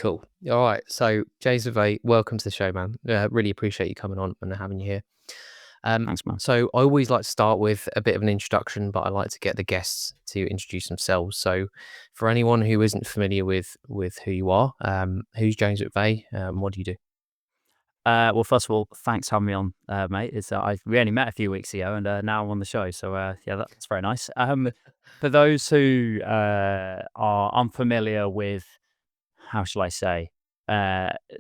Cool. All right. So, James McVey, welcome to the show, man. Really appreciate you coming on and having you here. Thanks, man. So, I always like to start with a bit of an introduction, but I like to get the guests to introduce themselves. So, for anyone who isn't familiar with who you are, who's James McVey? What do you do? Well, first of all, thanks for having me on, mate. We only met a few weeks ago, and now I'm on the show. So yeah, that's very nice. For those who are unfamiliar with, how shall I say,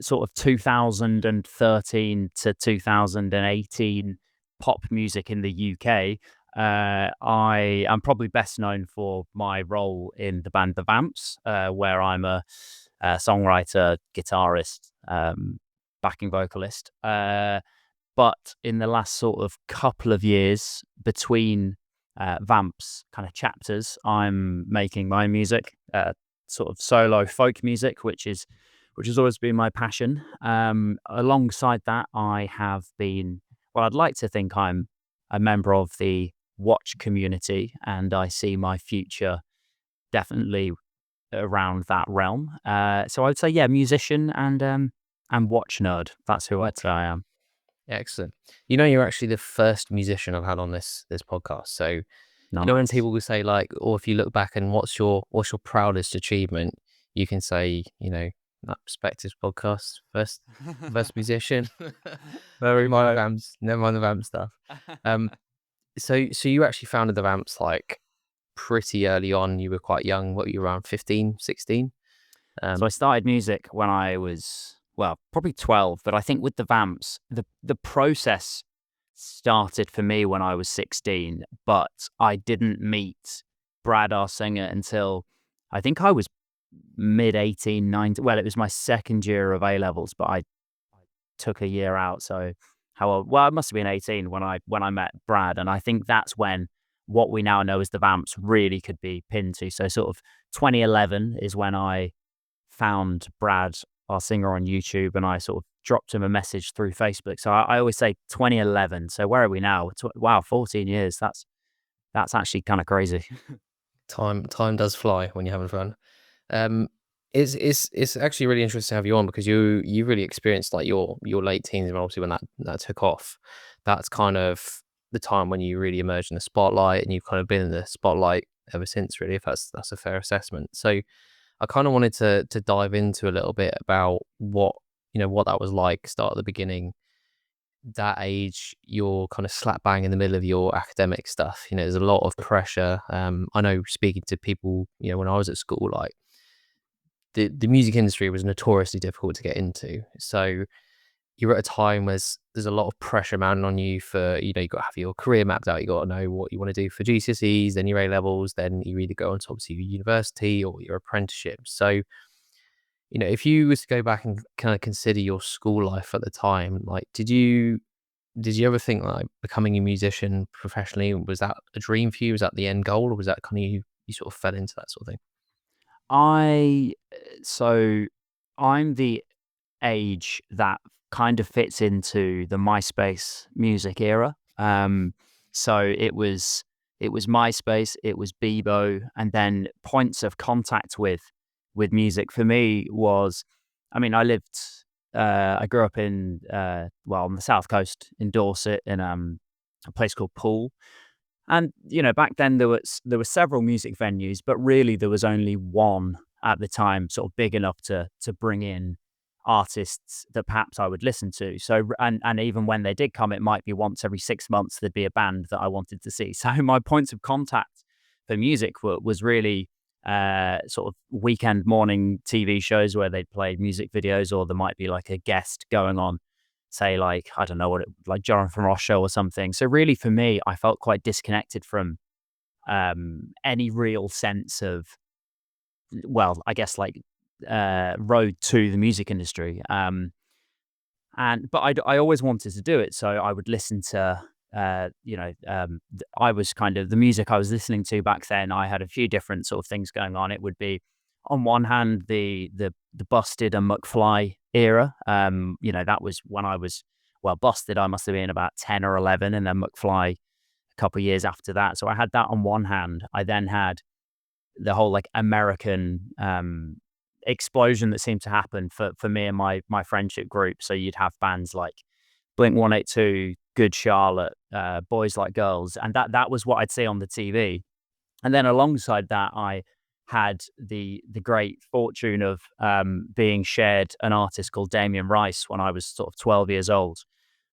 sort of 2013 to 2018 pop music in the UK, I am probably best known for my role in the band The Vamps, where I'm a songwriter, guitarist, backing vocalist. But in the last sort of couple of years between Vamps kind of chapters, I'm making my music, sort of solo folk music, which has always been my passion. Alongside that, I have been, well, I'd like to think I'm a member of the watch community, and I see my future definitely around that realm. So I'd say, yeah, musician and watch nerd. That's who I'd say I am. Excellent. You know, you're actually the first musician I've had on this podcast. So, you know, when Nice. people will say like, or if you look back and what's your proudest achievement, you can say, you know, that Perspectives podcast, first musician. Very Never mind the Vamp stuff. So you actually founded the Vamps like pretty early on. You were quite young. What, you were around 15, 16? So I started music when I was, well, probably 12, but I think with the Vamps, the process started for me when I was 16, but I didn't meet Brad, our singer, until I think I was mid 18, 19. Well, it was my second year of A-levels, but I took a year out. So how old? Well, I must have been 18 when I met Brad, and I think that's when what we now know as the Vamps really could be pinned to. So sort of 2011 is when I found Brad, our singer, on YouTube, and I sort of dropped him a message through Facebook. So I always say 2011. So where are we now? Wow, 14 years. That's actually kind of crazy. Time does fly when you're having fun. It's actually really interesting to have you on because you really experienced like your late teens, and obviously when that took off, that's kind of the time when you really emerged in the spotlight, and you've kind of been in the spotlight ever since, really, if that's a fair assessment. So I kind of wanted to dive into a little bit about what that was like, start at the beginning. That age, you're kind of slap bang in the middle of your academic stuff. You know, there's a lot of pressure. I know, speaking to people, you know, when I was at school, like the music industry was notoriously difficult to get into. So you're at a time where there's a lot of pressure mounting on you for, you know, you've got to have your career mapped out. You got to know what you want to do for GCSEs, then your A levels, then you either go on to obviously your university or your apprenticeship. So, you know, if you was to go back and kind of consider your school life at the time, like, did you ever think like becoming a musician professionally, was that a dream for you? Was that the end goal, or was that kind of you sort of fell into that sort of thing? I so I'm the age that kind of fits into the MySpace music era. So it was MySpace, it was Bebo, and then points of contact with music for me was, I mean, I grew up in well, on the south coast in Dorset in a place called Poole. And you know, back then there were several music venues, but really there was only one at the time, sort of big enough to bring in artists that perhaps I would listen to. So and even when they did come, it might be once every 6 months there'd be a band that I wanted to see. So my points of contact for music was really sort of weekend morning TV shows where they'd play music videos, or there might be like a guest going on, say like, I don't know what like Jonathan Ross show or something. So really for me, I felt quite disconnected from any real sense of, well, I guess like road to the music industry. But I always wanted to do it, so I would listen to I was kind of the music I was listening to back then. I had a few different sort of things going on. It would be, on one hand, the Busted and McFly era. That was when I was, well, Busted, I must have been about 10 or 11, and then McFly a couple of years after that. So I had that on one hand. I then had the whole like American explosion that seemed to happen for me and my friendship group. So you'd have bands like Blink 182, Good Charlotte, Boys Like Girls, and that was what I'd see on the TV. And then alongside that, I had the great fortune of being shared an artist called Damien Rice when I was sort of 12 years old.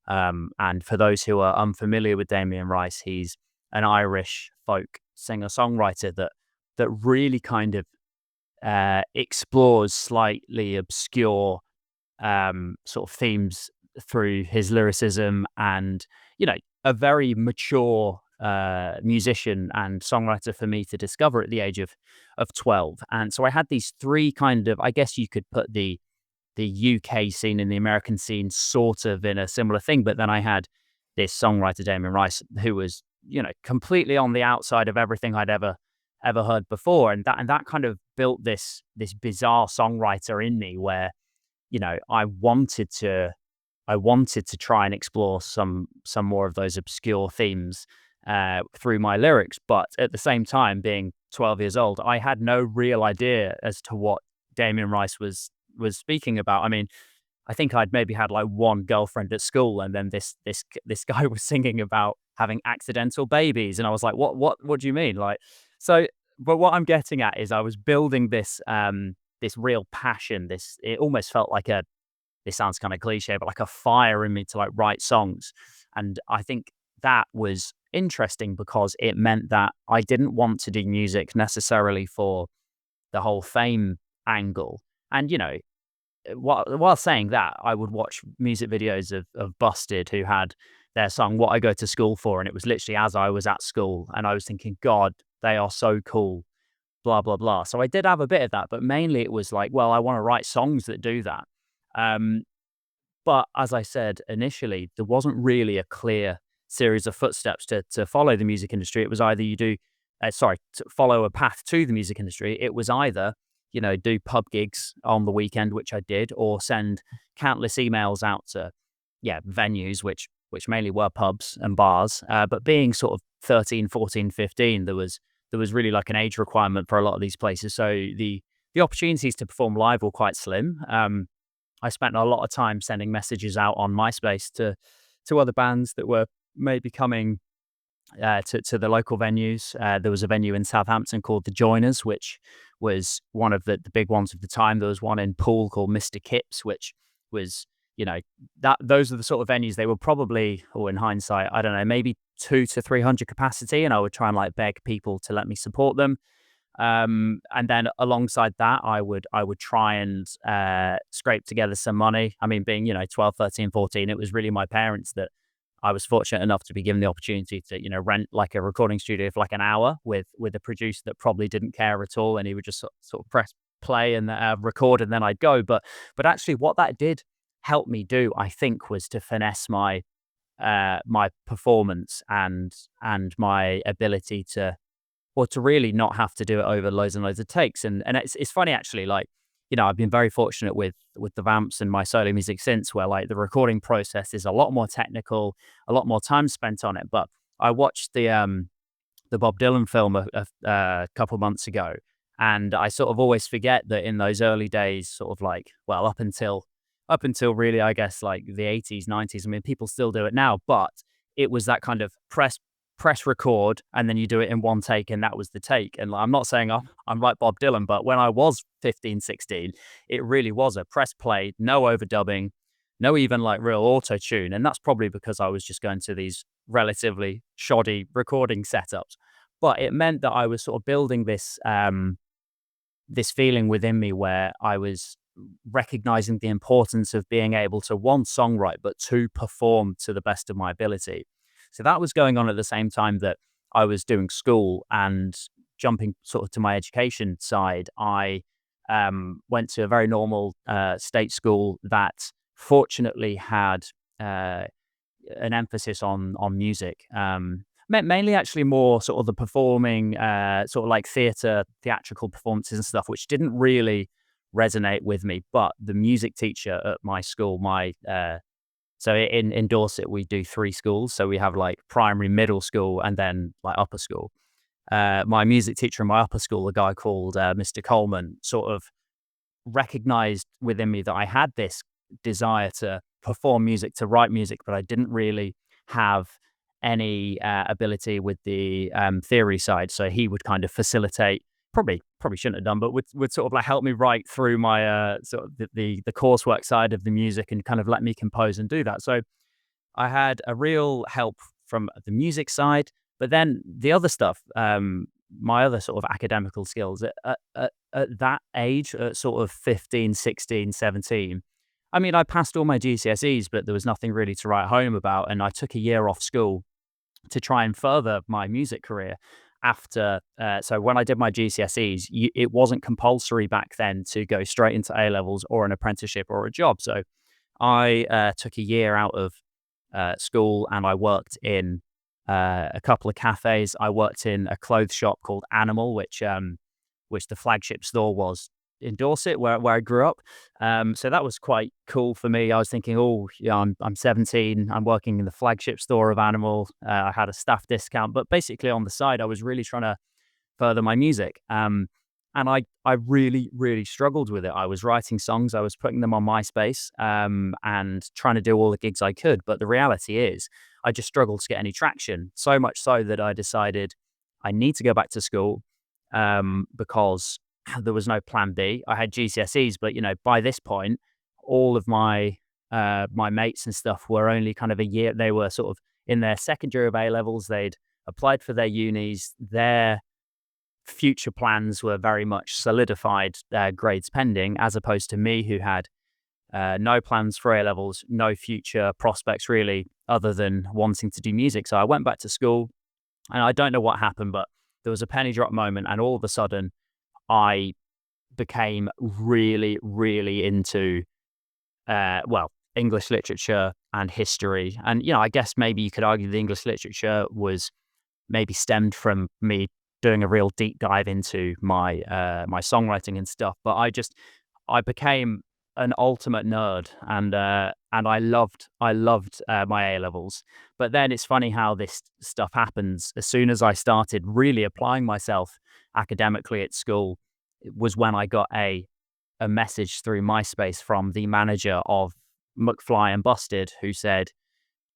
And for those who are unfamiliar with Damien Rice, he's an Irish folk singer-songwriter that really kind of explores slightly obscure sort of themes through his lyricism, and a very mature musician and songwriter for me to discover at the age of 12. And so I had these three kind of, I guess you could put the UK scene and the American scene sort of in a similar thing, but then I had this songwriter Damien Rice who was completely on the outside of everything I'd ever heard before, and that kind of built this bizarre songwriter in me where I wanted to try and explore some more of those obscure themes through my lyrics. But at the same time, being 12 years old, I had no real idea as to what Damien Rice was speaking about. I mean, I think I'd maybe had like one girlfriend at school, and then this guy was singing about having accidental babies, and I was like, what do you mean? Like, so, but what I'm getting at is I was building this this real passion. It almost felt like this sounds kind of cliche, but like a fire in me to like write songs. And I think that was interesting because it meant that I didn't want to do music necessarily for the whole fame angle. And, while saying that, I would watch music videos of Busted, who had their song What I Go to School For. And it was literally as I was at school and I was thinking, God, they are so cool, blah, blah, blah. So I did have a bit of that, but mainly it was like, well, I want to write songs that do that. But as I said initially, there wasn't really a clear series of footsteps to follow the music industry. It was either you do, to follow a path to the music industry. It was either, do pub gigs on the weekend, which I did, or send countless emails out to, venues, which mainly were pubs and bars. But being sort of 13, 14, 15, there was really like an age requirement for a lot of these places. So the opportunities to perform live were quite slim. I spent a lot of time sending messages out on MySpace to other bands that were maybe coming to the local venues. There was a venue in Southampton called The Joiners, which was one of the big ones of the time. There was one in Poole called Mr. Kipps, which was, those are the sort of venues. They were probably, or in hindsight, I don't know, maybe 200 to 300 capacity. And I would try and like beg people to let me support them. And then alongside that, I would try and scrape together some money. I mean, being, 12, 13, 14, it was really my parents that I was fortunate enough to be given the opportunity to, rent like a recording studio for like an hour with a producer that probably didn't care at all. And he would just sort of press play and record, and then I'd go. But actually what that did help me do, I think, was to finesse my performance and my ability to really not have to do it over loads and loads of takes. And it's funny actually, like, I've been very fortunate with the Vamps and my solo music since, where like the recording process is a lot more technical, a lot more time spent on it. But I watched the Bob Dylan film a couple months ago, and I sort of always forget that in those early days, sort of like, well, up until really, I guess, like the 80s, 90s, I mean, people still do it now, but it was that kind of press record, and then you do it in one take, and that was the take. And I'm not saying I'm like Bob Dylan, but when I was 15, 16, it really was a press play, no overdubbing, no even like real auto tune. And that's probably because I was just going to these relatively shoddy recording setups. But it meant that I was sort of building this this feeling within me where I was recognizing the importance of being able to, one, songwrite, but two, perform to the best of my ability. So that was going on at the same time that I was doing school. And jumping sort of to my education side, I went to a very normal state school that fortunately had an emphasis on music. Mainly actually more sort of the performing, sort of like theatrical performances and stuff, which didn't really resonate with me. But the music teacher at my school, so in Dorset, we do 3 schools. So we have like primary, middle school, and then like upper school. My music teacher in my upper school, a guy called Mr. Coleman, sort of recognized within me that I had this desire to perform music, to write music, but I didn't really have any ability with the theory side. So he would kind of facilitate. Probably shouldn't have done, but would sort of like help me write through my sort of the coursework side of the music and kind of let me compose and do that. So I had a real help from the music side, but then the other stuff, my other sort of academical skills at that age, at sort of 15, 16, 17. I mean, I passed all my GCSEs, but there was nothing really to write home about. And I took a year off school to try and further my music career after. So when I did my GCSEs, it wasn't compulsory back then to go straight into A levels or an apprenticeship or a job. So I took a year out of school and I worked in a couple of cafes. I worked in a clothes shop called Animal, which the flagship store was in Dorset, where I grew up. So that was quite cool for me. I was thinking, oh, yeah, I'm 17. I'm working in the flagship store of Animal. I had a staff discount, but basically on the side, I was really trying to further my music. And I really, really struggled with it. I was writing songs, I was putting them on MySpace, and trying to do all the gigs I could. But the reality is, I just struggled to get any traction. So much so that I decided I need to go back to school, because there was no plan B. I had GCSEs, but by this point, all of my mates and stuff were only kind of a year. They were sort of in their second year of A levels. They'd applied for their unis. Their future plans were very much solidified, grades pending, as opposed to me, who had no plans for A levels, no future prospects really, other than wanting to do music. So I went back to school, and I don't know what happened, but there was a penny drop moment, and all of a sudden, I became really, really into English literature and history. And I guess maybe you could argue the English literature was maybe stemmed from me doing a real deep dive into my my songwriting and stuff. But I became an ultimate nerd, and I loved my A levels. But then it's funny how this stuff happens. As soon as I started really applying myself academically at school, it was when I got a message through MySpace from the manager of McVey and Busted, who said,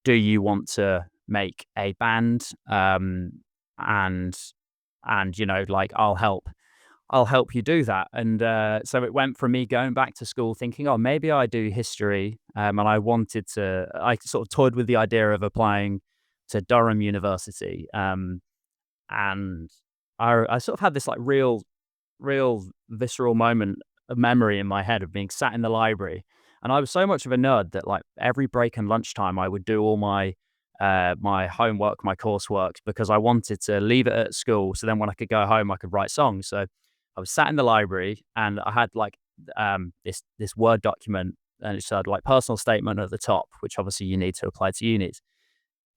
"Do you want to make a band? And like I'll help you do that." And so it went from me going back to school thinking, oh, maybe I do history, and I sort of toyed with the idea of applying to Durham University, and I sort of had this like real visceral moment of memory in my head of being sat in the library. And I was so much of a nerd that like every break and lunchtime I would do all my my homework, my coursework, because I wanted to leave it at school. So then when I could go home, I could write songs. So I was sat in the library and I had like this Word document, and it said like personal statement at the top, which obviously you need to apply to unis.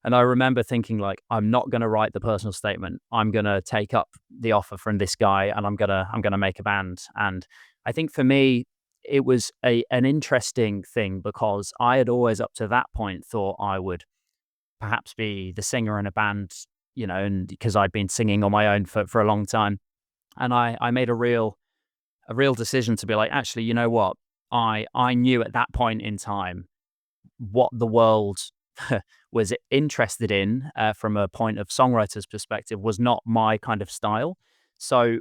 And I remember thinking like, I'm not going to write the personal statement. I'm going to take up the offer from this guy, and I'm going to make a band. And I think for me, it was an interesting thing, because I had always up to that point thought I would perhaps be the singer in a band, and because I'd been singing on my own for a long time. And I made a real decision to be like, actually, you know what? I knew at that point in time what the world was interested in, from a point of songwriter's perspective, was not my kind of style. So,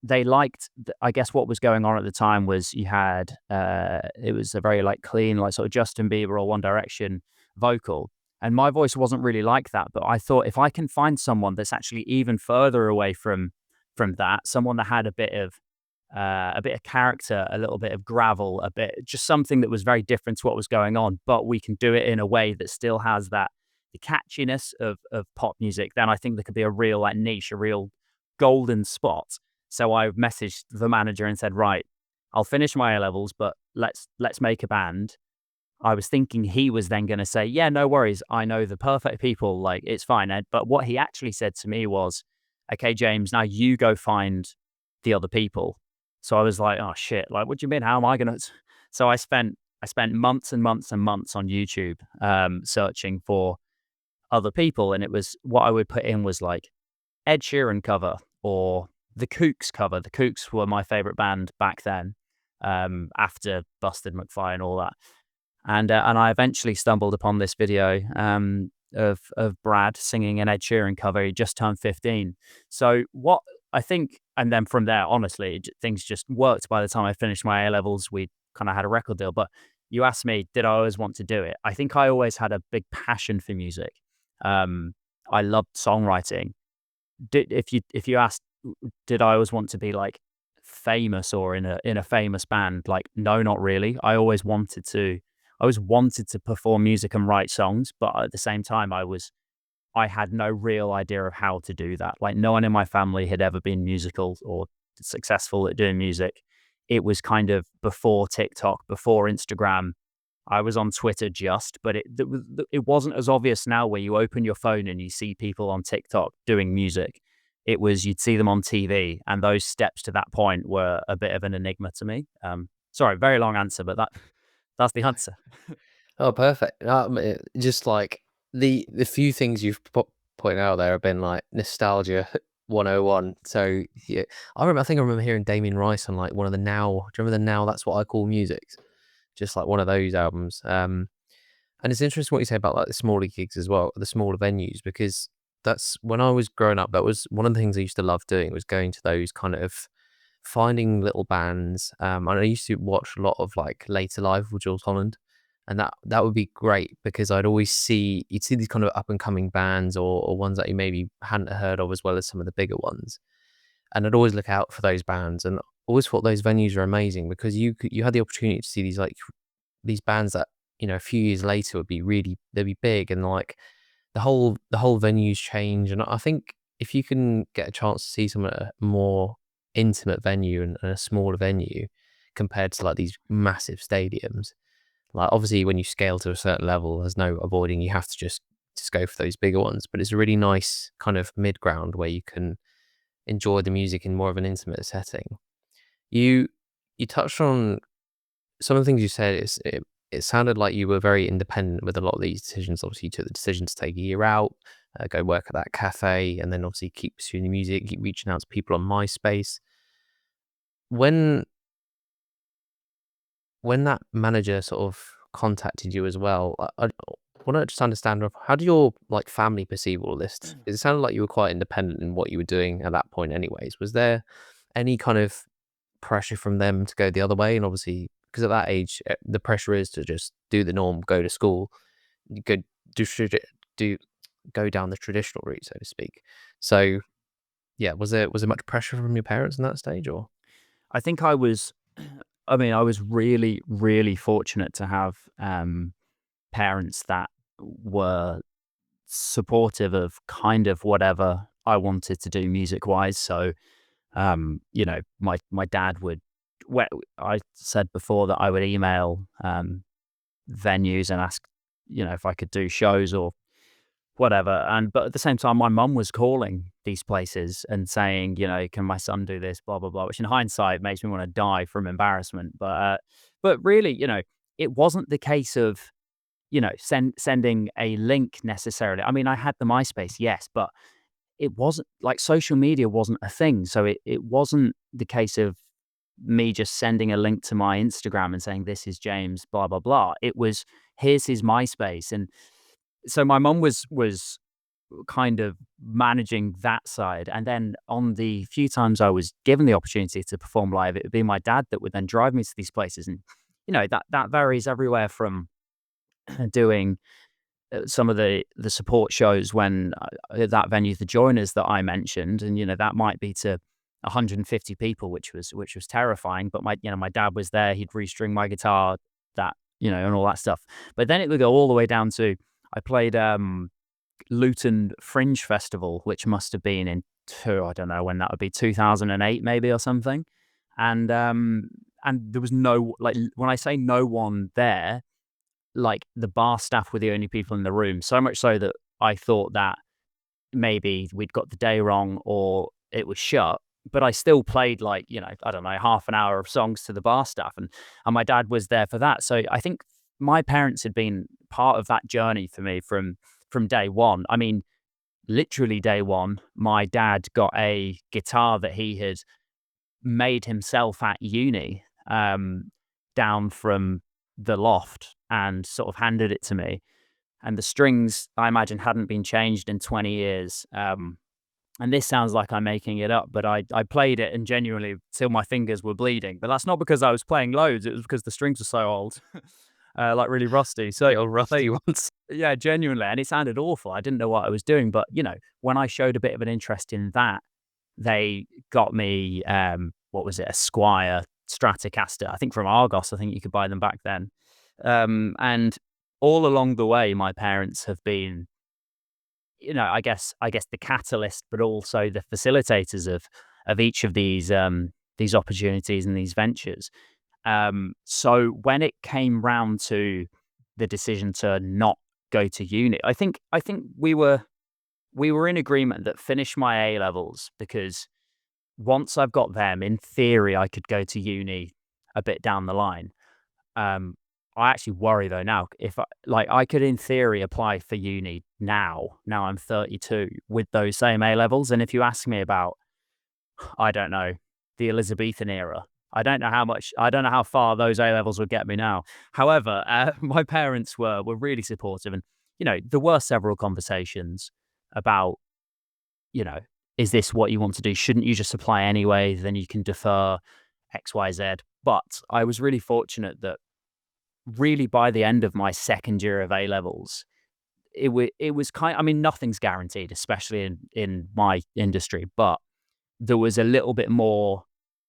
they liked, I guess what was going on at the time was you had, it was a very like clean, like sort of Justin Bieber or One Direction vocal. And my voice wasn't really like that, but I thought if I can find someone that's actually even further away from that, someone that had a bit of character, a little bit of gravel, a bit, just something that was very different to what was going on, but we can do it in a way that still has the catchiness of pop music, then I think there could be a real like niche, a real golden spot. So I messaged the manager and said, right, I'll finish my A levels, but let's make a band. I was thinking he was then going to say, yeah, no worries, I know the perfect people, like it's fine. But what he actually said to me was, okay, James, now you go find the other people. So I was like, oh shit, like, what do you mean? How am I going to? So I spent months and months and months on YouTube, searching for other people. And it was, what I would put in was like Ed Sheeran cover or the Kooks cover. The Kooks were my favorite band back then. after Busted McVey and all that. And I eventually stumbled upon this video of Brad singing an Ed Sheeran cover. He just turned 15. So what I think, and then from there, honestly, things just worked. By the time I finished my A levels, we kind of had a record deal. But you asked me, did I always want to do it? I think I always had a big passion for music. I loved songwriting. If you asked, did I always want to be like famous or in a famous band? Like, no, not really. I always wanted to perform music and write songs, but at the same time, I had no real idea of how to do that. Like, no one in my family had ever been musical or successful at doing music. It was kind of before TikTok, before Instagram. I was on Twitter just, but it wasn't as obvious now where you open your phone and you see people on TikTok doing music. It was, you'd see them on TV, and those steps to that point were a bit of an enigma to me. Sorry, very long answer, but that's the answer. Oh, perfect. Just like the few things you've pointed out there have been like nostalgia 101. So yeah, I think I remember hearing Damien Rice on like one of the Now. Do you remember the Now? That's What I Call Music. Just like one of those albums. And it's interesting what you say about like the smaller gigs as well, the smaller venues, because that's when I was growing up. That was one of the things I used to love doing, was going to those kind of finding little bands. And I used to watch a lot of like Later Live with Jules Holland, and that would be great because you'd see these kind of up and coming bands or ones that you maybe hadn't heard of, as well as some of the bigger ones. And I'd always look out for those bands, and always thought those venues were amazing because you had the opportunity to see these bands that, you know, a few years later they'd be big, and like the whole venues change. And I think if you can get a chance to see some at a more intimate venue and a smaller venue compared to like these massive stadiums, like obviously when you scale to a certain level, there's no avoiding, you have to just go for those bigger ones. But it's a really nice kind of mid ground where you can enjoy the music in more of an intimate setting. You touched on some of the things you said. It sounded like you were very independent with a lot of these decisions. Obviously, you took the decision to take a year out, go work at that cafe, and then obviously keep pursuing the music, keep reaching out to people on MySpace. When that manager sort of contacted you as well, I want to just understand, how do your like family perceive all this? It sounded like you were quite independent in what you were doing at that point anyways. Was there any kind of pressure from them to go the other way? And obviously, because at that age, the pressure is to just do the norm, go to school, go do go down the traditional route, so to speak. So yeah, was there much pressure from your parents in that stage, or? I think I was really, really fortunate to have parents that were supportive of kind of whatever I wanted to do music wise. So, you know, my dad would, I said before that I would email venues and ask, you know, if I could do shows or whatever. But at the same time, my mum was calling these places and saying, you know, can my son do this, blah blah blah. Which in hindsight makes me want to die from embarrassment. But really, you know, it wasn't the case of, you know, sending a link necessarily. I mean, I had the MySpace, yes, but it wasn't like social media wasn't a thing. So it wasn't the case of me just sending a link to my Instagram and saying, this is James, blah, blah, blah. It was, here's his MySpace. And so my mum was kind of managing that side. And then on the few times I was given the opportunity to perform live, it would be my dad that would then drive me to these places. And, you know, that varies everywhere from doing some of the support shows when that venue, the Joiners that I mentioned, and you know that might be to 150 people, which was terrifying. But my dad was there; he'd restring my guitar, that and all that stuff. But then it would go all the way down to I played Luton Fringe Festival, which must have been I don't know when that would be, 2008 maybe or something, and there was no, like, when I say no one there, like the bar staff were the only people in the room, so much so that I thought that maybe we'd got the day wrong or it was shut. But I still played, like, I don't know, half an hour of songs to the bar staff, and my dad was there for that. So I think my parents had been part of that journey for me from day one. I mean, literally day one, my dad got a guitar that he had made himself at uni, down from the loft and sort of handed it to me. And the strings, I imagine, hadn't been changed in 20 years. And this sounds like I'm making it up, but I played it and genuinely till my fingers were bleeding. But that's not because I was playing loads. It was because the strings were so old, like really rusty. The old rusty ones. Yeah, genuinely. And it sounded awful. I didn't know what I was doing. But, when I showed a bit of an interest in that, they got me, what was it, a Squire Stratocaster, I think from Argos. I think you could buy them back then. And all along the way, my parents have been, I guess the catalyst, but also the facilitators of each of these opportunities and these ventures. So when it came round to the decision to not go to uni, I think we were in agreement that finish my A levels, because once I've got them, in theory, I could go to uni a bit down the line. I actually worry though now, if I could in theory apply for uni now I'm 32 with those same A levels. And if you ask me about, I don't know, the Elizabethan era, I don't know how far those A levels would get me now. However, my parents were really supportive, and there were several conversations about, is this what you want to do? Shouldn't you just apply anyway? Then you can defer X, Y, Z. But I was really fortunate that really by the end of my second year of A levels, it was kind. I mean, nothing's guaranteed, especially in my industry, but there was a little bit more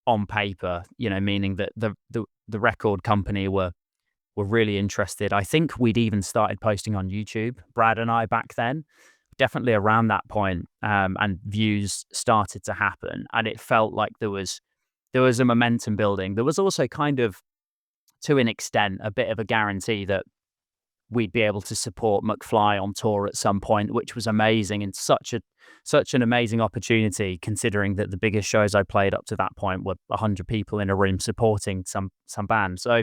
on paper, meaning that the record company were really interested. I think we'd even started posting on YouTube, Brad and I, back then, definitely around that point, and views started to happen, and it felt like there was a momentum building. There was also kind of, to an extent, a bit of a guarantee that we'd be able to support McVey on tour at some point, which was amazing, and such an amazing opportunity, considering that the biggest shows I played up to that point were 100 people in a room supporting some band. So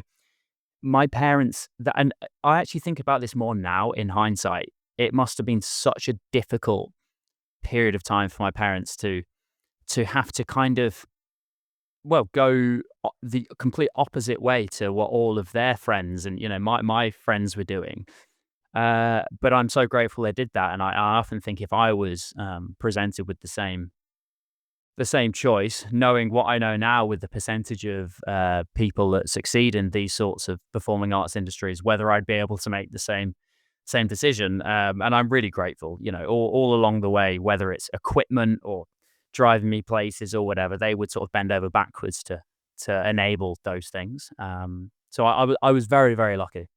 my parents, and I actually think about this more now in hindsight, it must have been such a difficult period of time for my parents to have to kind of, go the complete opposite way to what all of their friends and, my friends were doing. But I'm so grateful they did that. And I often think if I was presented with the same choice, knowing what I know now with the percentage of people that succeed in these sorts of performing arts industries, whether I'd be able to make the same decision. And I'm really grateful, all along the way, whether it's equipment or driving me places or whatever, they would sort of bend over backwards to enable those things. So I was very, very lucky.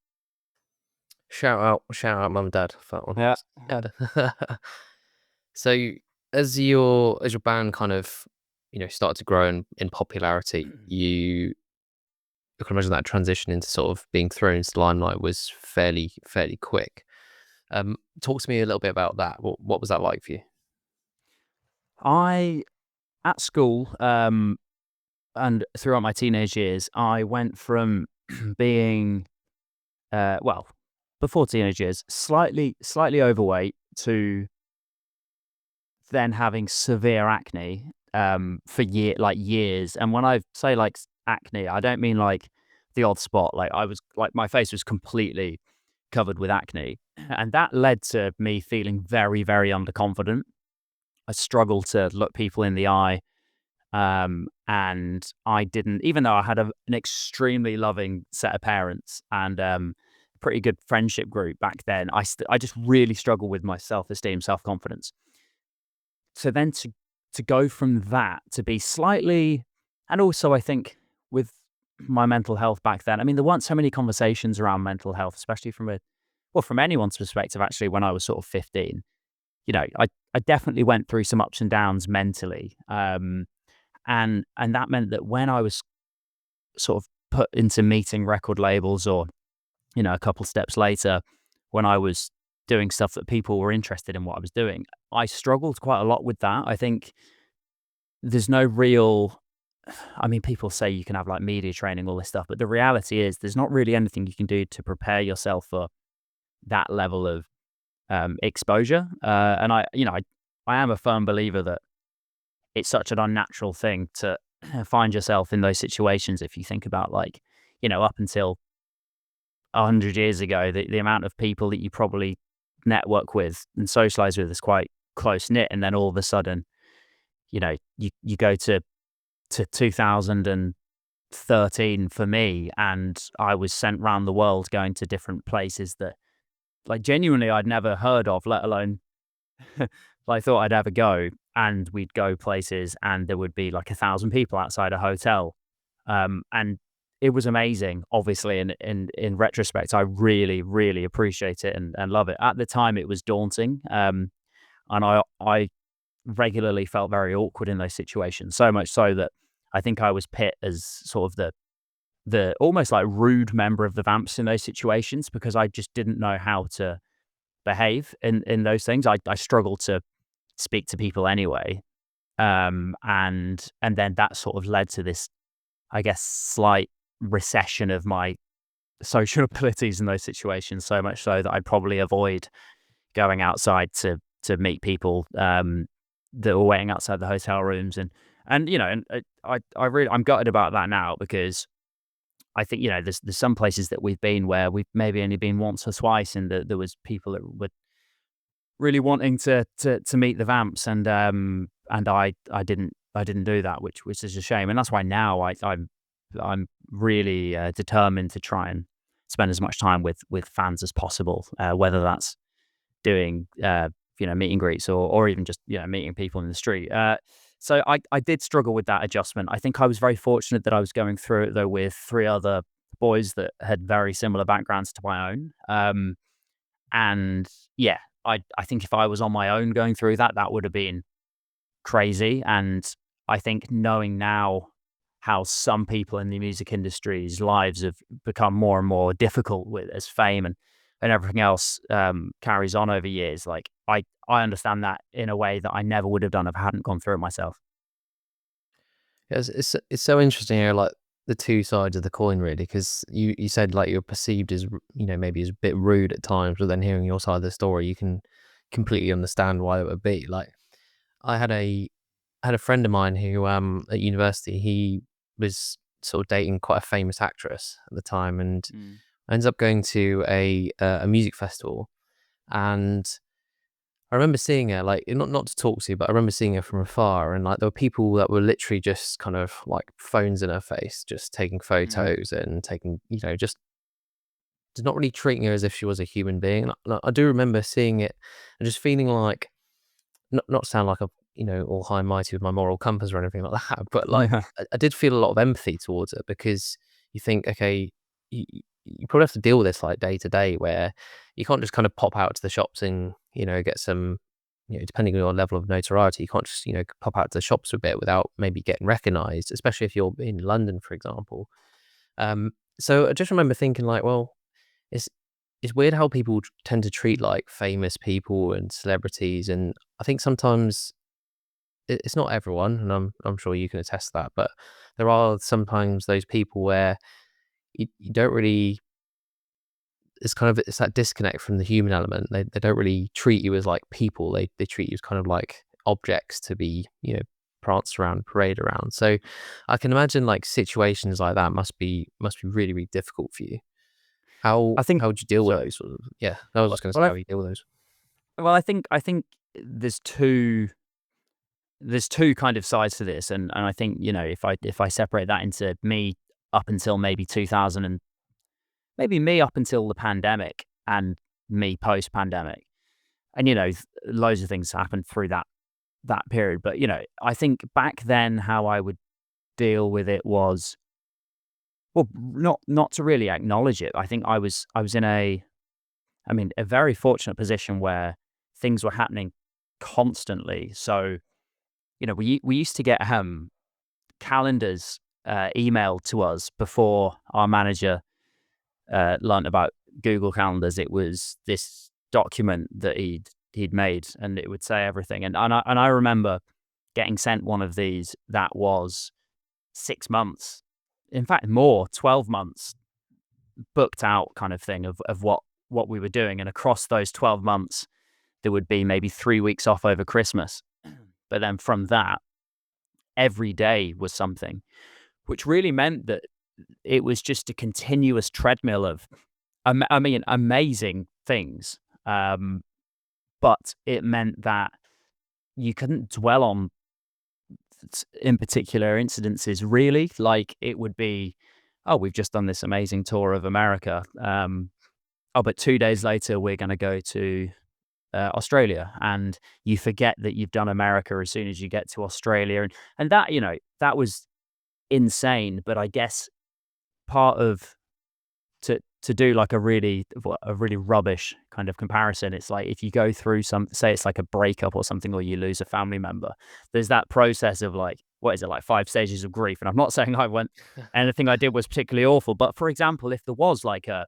Shout out, mum and dad for that one. Yeah. Dad. So as your band kind of, started to grow in popularity, I can imagine that transition into sort of being thrown into the limelight was fairly quick. Talk to me a little bit about that. What was that like for you? At school, and throughout my teenage years, I went from being, before teenage years, slightly overweight to then having severe acne for years. And when I say acne, I don't mean like the odd spot. Like I was my face was completely covered with acne, and that led to me feeling very, very underconfident. I struggled to look people in the eye, and I didn't, even though I had an extremely loving set of parents and pretty good friendship group back then, I just really struggled with my self-esteem, self-confidence. So then to go from that to be slightly, and also I think with my mental health back then, I mean, there weren't so many conversations around mental health, especially from anyone's perspective, actually, when I was sort of 15. I definitely went through some ups and downs mentally. And that meant that when I was sort of put into meeting record labels or, a couple steps later, when I was doing stuff that people were interested in what I was doing, I struggled quite a lot with that. I think there's no real, I mean, people say you can have like media training, all this stuff, but the reality is there's not really anything you can do to prepare yourself for that level of exposure. And I am a firm believer that it's such an unnatural thing to find yourself in those situations. If you think about, like, up until 100 years ago, the amount of people that you probably network with and socialize with is quite close knit. And then all of a sudden, you go to 2013 for me, and I was sent around the world going to different places that, like, genuinely I'd never heard of, let alone I thought I'd ever go. And we'd go places and there would be like 1,000 people outside a hotel. And it was amazing. Obviously, in retrospect, I really, really appreciate it and love it. At the time, it was daunting. And I regularly felt very awkward in those situations, so much so that I think I was pit as sort of the almost like rude member of the Vamps in those situations, because I just didn't know how to behave in those things. I struggled to speak to people anyway. And then that sort of led to this, I guess, slight recession of my social abilities in those situations, so much so that I'd probably avoid going outside to meet people that were waiting outside the hotel rooms. I'm gutted about that now, because I think, there's some places that we've been where we've maybe only been once or twice, and there was people that were really wanting to meet the Vamps, and I didn't do that, which is a shame. And that's why now I'm really determined to try and spend as much time with fans as possible, whether that's doing meet and greets, or even just meeting people in the street. So I did struggle with that adjustment. I think I was very fortunate that I was going through it though with 3 other boys that had very similar backgrounds to my own. And yeah, I think if I was on my own going through that, that would have been crazy. And I think knowing now how some people in the music industry's lives have become more and more difficult with as fame and everything else carries on over years, like I understand that in a way that I never would have done if I hadn't gone through it myself. Yeah, it's so interesting here, like the two sides of the coin, really, because you said like you're perceived as maybe as a bit rude at times, but then hearing your side of the story, you can completely understand why it would be. Like I had a friend of mine who at university, he was sort of dating quite a famous actress at the time, and Mm. I ended up going to a music festival, and I remember seeing her, like, not to talk to, but I remember seeing her from afar, and like there were people that were literally just kind of like phones in her face, just taking Mm. photos and taking, just not really treating her as if she was a human being. And I do remember seeing it and just feeling like, not to sound like a all high and mighty with my moral compass or anything like that, but like I did feel a lot of empathy towards it, because you think, okay, you probably have to deal with this like day to day, where you can't just kind of pop out to the shops and get some, depending on your level of notoriety, you can't just pop out to the shops a bit without maybe getting recognised, especially if you're in London, for example. So I just remember thinking like, well, it's it's weird how people tend to treat like famous people and celebrities, and I think sometimes it's not everyone, and I'm sure you can attest to that, but there are sometimes those people where you don't really. It's that disconnect from the human element. They don't really treat you as like people. They treat you as kind of like objects to be pranced around, parade around. So I can imagine like situations like that must be really really difficult for you. I think How would you deal with so. those? Yeah, I was Well, just going to say well, how you deal with those. I think there's two kind of sides to this, and I think, if I separate that into me up until maybe 2000, and maybe me up until the pandemic, and me post pandemic, and loads of things happened through that period. But I think back then how I would deal with it was, well, not to really acknowledge it. I think I was in a very fortunate position where things were happening constantly. So we used to get calendars emailed to us before our manager learnt about Google Calendars. It was this document that he'd made, and it would say everything. And I remember getting sent one of these that was 6 months, in fact more, 12 months booked out kind of thing of what we were doing. And across those 12 months, there would be maybe 3 weeks off over Christmas. But then from that, every day was something, which really meant that it was just a continuous treadmill of, I mean, amazing things. Um, but it meant that you couldn't dwell on in particular incidences, really. Like, it would be, oh, we've just done this amazing tour of America. Oh, but 2 days later, we're going to go to Australia, and you forget that you've done America as soon as you get to Australia, and that, that was insane. But I guess part of, to do like a really rubbish kind of comparison, it's like if you go through say it's like a breakup or something, or you lose a family member, there's that process of like, what is it, like 5 stages of grief. And I'm not saying anything I did was particularly awful, but for example, if there was like a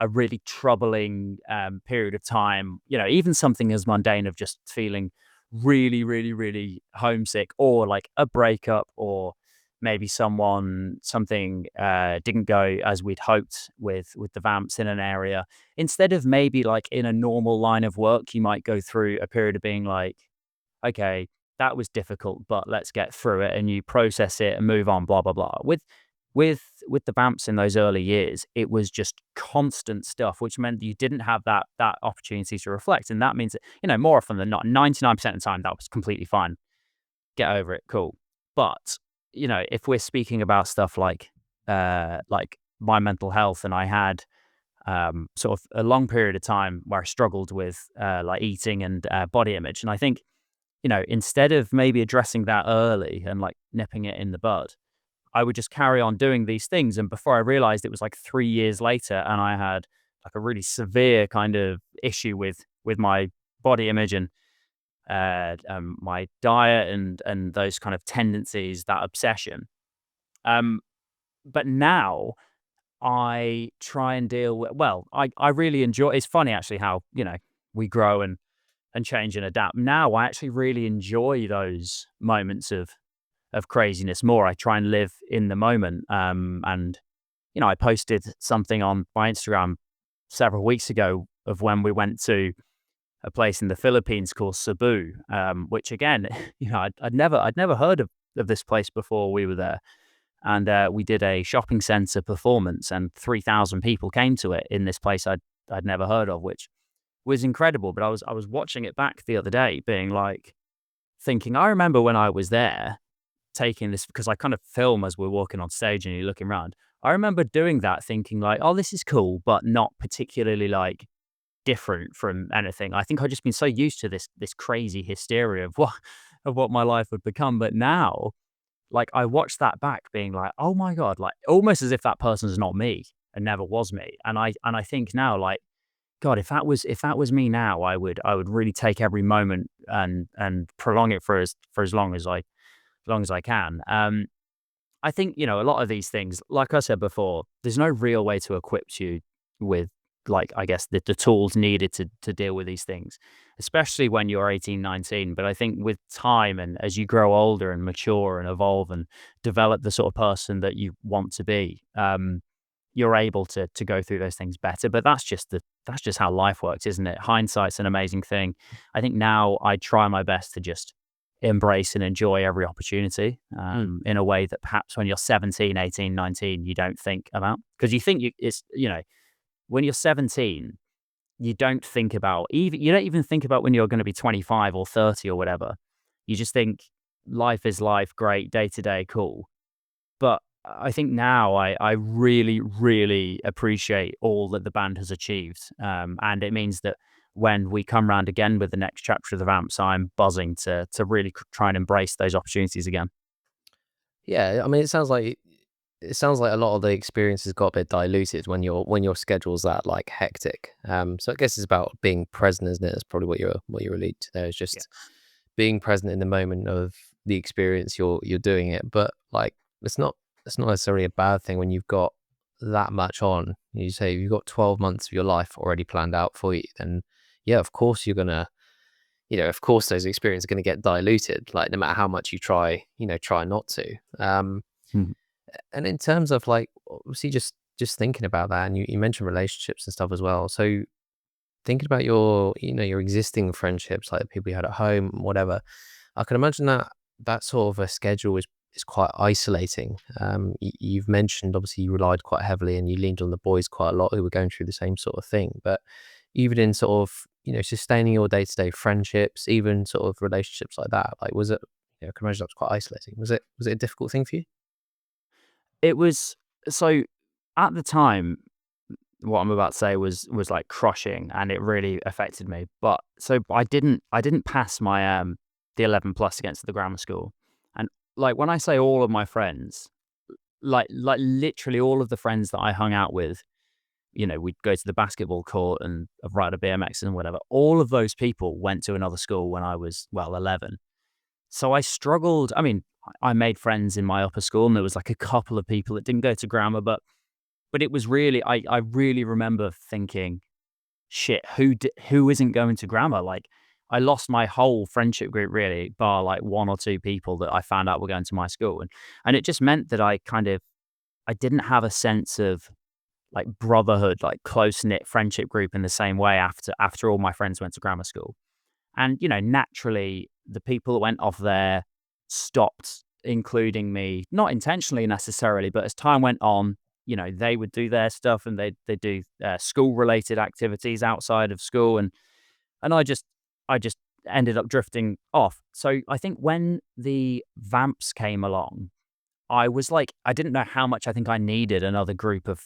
really troubling period of time, even something as mundane of just feeling really, really, really homesick, or like a breakup, or maybe something didn't go as we'd hoped with the Vamps in an area. Instead of maybe like in a normal line of work, you might go through a period of being like, okay, that was difficult, but let's get through it, and you process it and move on, blah blah blah. With the Vamps in those early years, it was just constant stuff, which meant you didn't have that opportunity to reflect. And that means that, more often than not, 99% of the time, that was completely fine. Get over it, cool. But, if we're speaking about stuff like my mental health, and I had sort of a long period of time where I struggled with like eating and body image. And I think, instead of maybe addressing that early and like nipping it in the bud, I would just carry on doing these things. And before I realized, it was like 3 years later, and I had like a really severe kind of issue with my body image, and my diet, and those kind of tendencies, that obsession. Um, but now I try and deal with, well, I really enjoy, it's funny actually how, we grow and change and adapt. Now I actually really enjoy those moments of craziness more. I try and live in the moment. And I posted something on my Instagram several weeks ago of when we went to a place in the Philippines called Cebu, which again, I'd never heard of this place before we were there. And we did a shopping center performance, and 3,000 people came to it in this place I'd never heard of, which was incredible. But I was watching it back the other day, being like, thinking, I remember when I was there taking this, because I kind of film as we're walking on stage and you're looking around. I remember doing that, thinking like, oh, this is cool, but not particularly like different from anything. I think I've just been so used to this crazy hysteria of what my life would become. But now, like, I watched that back, being like, oh my God, like almost as if that person's not me and never was me. And I think now, like, God, if that was me now, I would really take every moment and prolong it for as long as I can. I think, a lot of these things, like I said before, there's no real way to equip you with, like, I guess the tools needed to deal with these things, especially when you're 18, 19. But I think with time, and as you grow older and mature and evolve and develop the sort of person that you want to be, you're able to go through those things better. But that's just how life works, isn't it? Hindsight's an amazing thing. I think now I try my best to just embrace and enjoy every opportunity in a way that perhaps when you're 17, 18, 19, you don't think about. Because you think when you're 17, you don't think about, you don't even think about when you're going to be 25 or 30 or whatever. You just think life is life, great, day to day, cool. But I think now I really, really appreciate all that the band has achieved. And it means that when we come round again with the next chapter of the Vamps, I'm buzzing to really try and embrace those opportunities again. Yeah, I mean, it sounds like a lot of the experiences got a bit diluted when your schedule's that like hectic. So I guess it's about being present, isn't it? That's probably what you're alluding to there. Is Yeah. just being present in the moment of the experience you're doing it. But like, it's not it's not necessarily a bad thing when you've got that much on. You say you've got 12 months of your life already planned out for you, then yeah, of course you're gonna, of course those experiences are gonna get diluted. Like no matter how much you try not to. Mhm. And in terms of like, obviously, just thinking about that, and you mentioned relationships and stuff as well. So thinking about your existing friendships, like the people you had at home, whatever. I can imagine that that sort of a schedule is quite isolating. You've mentioned obviously you relied quite heavily and you leaned on the boys quite a lot who were going through the same sort of thing. But even in sort of, sustaining your day-to-day friendships, even sort of relationships like that, like was it, I can imagine that was quite isolating. Was it a difficult thing for you? It was so at the time, what I'm about to say was like crushing, and it really affected me. But so I didn't pass my the 11 plus against the grammar school, and like when I say all of my friends, like literally all of the friends that I hung out with, we'd go to the basketball court and ride a BMX and whatever. All of those people went to another school when I was 11. So I struggled. I mean, I made friends in my upper school, and there was like a couple of people that didn't go to grammar, but it was really I really remember thinking, "Shit, who isn't going to grammar?" Like, I lost my whole friendship group really, bar like 1 or 2 people that I found out were going to my school, and it just meant that I didn't have a sense of, like, brotherhood, like, close-knit friendship group in the same way after all my friends went to grammar school. And, naturally, the people that went off there stopped including me, not intentionally necessarily, but as time went on, they would do their stuff and they do school related activities outside of school, and I just ended up drifting off. So I think when the Vamps came along, I was like, I didn't know how much I think I needed another group of